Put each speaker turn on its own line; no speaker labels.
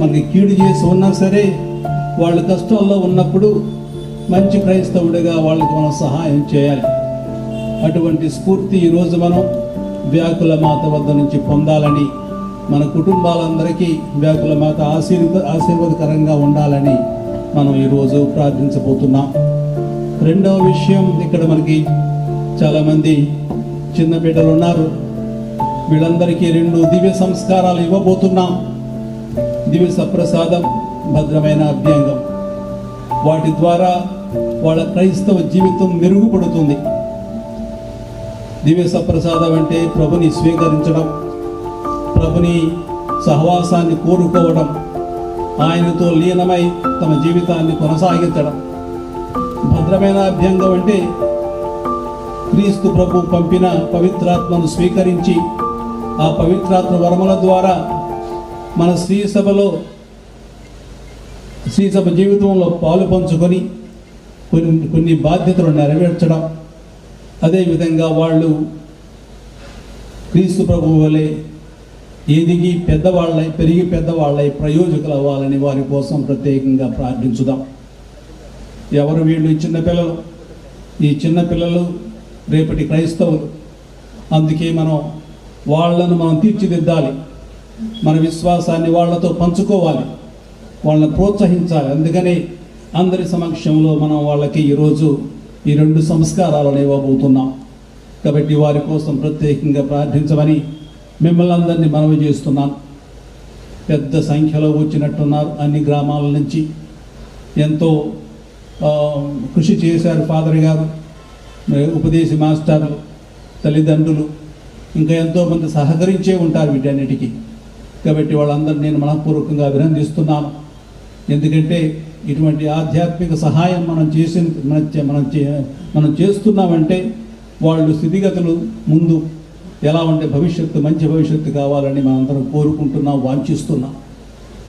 మనకి కీడు చేసి ఉన్నా సరే, వాళ్ళు కష్టాల్లో ఉన్నప్పుడు మంచి క్రైస్తవుడిగా వాళ్ళకి మనం సహాయం చేయాలి. అటువంటి స్ఫూర్తి ఈరోజు మనం వ్యాకుల మాత వద్ద నుంచి పొందాలని, మన కుటుంబాలందరికీ వ్యాకుల మాత ఆశీర్వాదకరంగా ఉండాలని మనం ఈరోజు ప్రార్థించబోతున్నాం. రెండవ విషయం, ఇక్కడ మనకి చాలామంది చిన్న బిడ్డలు ఉన్నారు. వీళ్ళందరికీ 2 దివ్య సంస్కారాలు ఇవ్వబోతున్నాం. దివ్య సప్రసాదం, భద్రమైన అభ్యంగం. వాటి ద్వారా వాళ్ళ క్రైస్తవ జీవితం మెరుగుపడుతుంది. దివ్య సప్రసాదం అంటే ప్రభుని స్వీకరించడం, ప్రభుని సహవాసాన్ని కోరుకోవడం, ఆయనతో లీనమై తమ జీవితాన్ని కొనసాగించడం. భద్రమైన అభ్యంగం అంటే క్రీస్తు ప్రభు పంపిన పవిత్రాత్మను స్వీకరించి ఆ పవిత్రాత్మ వరముల ద్వారా మన శ్రీసభ జీవితంలో పాలు పంచుకొని కొన్ని బాధ్యతలు నెరవేర్చడం. అదేవిధంగా వాళ్ళు క్రీస్తు ప్రభు వలె ఎదిగి పెరిగి పెద్దవాళ్ళై ప్రయోజకులు అవ్వాలని వారి కోసం ప్రత్యేకంగా ప్రార్థించుదాం. ఎవరు వీళ్ళు? చిన్నపిల్లలు. ఈ చిన్నపిల్లలు రేపటి క్రైస్తవులు. అందుకే వాళ్ళను మనం తీర్చిదిద్దాలి. మన విశ్వాసాన్ని వాళ్ళతో పంచుకోవాలి, వాళ్ళని ప్రోత్సహించాలి. అందుకని అందరి సమక్షంలో మనం వాళ్ళకి ఈరోజు ఈ 2 సంస్కారాలను ఇవ్వబోతున్నాం. కాబట్టి వారి కోసం ప్రత్యేకంగా ప్రార్థించమని మిమ్మల్ని అందరినీ మనవి చేస్తున్నాను. పెద్ద సంఖ్యలో వచ్చినట్టున్నారు. అన్ని గ్రామాల నుంచి ఎంతో కృషి చేశారు ఫాదర్ గారు, ఉపదేశి మాస్టర్లు, తల్లిదండ్రులు, ఇంకా ఎంతోమంది సహకరించే ఉంటారు వీటన్నిటికీ. కాబట్టి వాళ్ళందరినీ నేను మనపూర్వకంగా అభినందిస్తున్నాను. ఎందుకంటే ఇటువంటి ఆధ్యాత్మిక సహాయం మనం చేస్తున్నామంటే వాళ్ళు స్థితిగతులు ముందు ఎలా ఉంటే మంచి భవిష్యత్తు కావాలని మనందరం కోరుకుంటున్నాం, వాంఛిస్తున్నాం.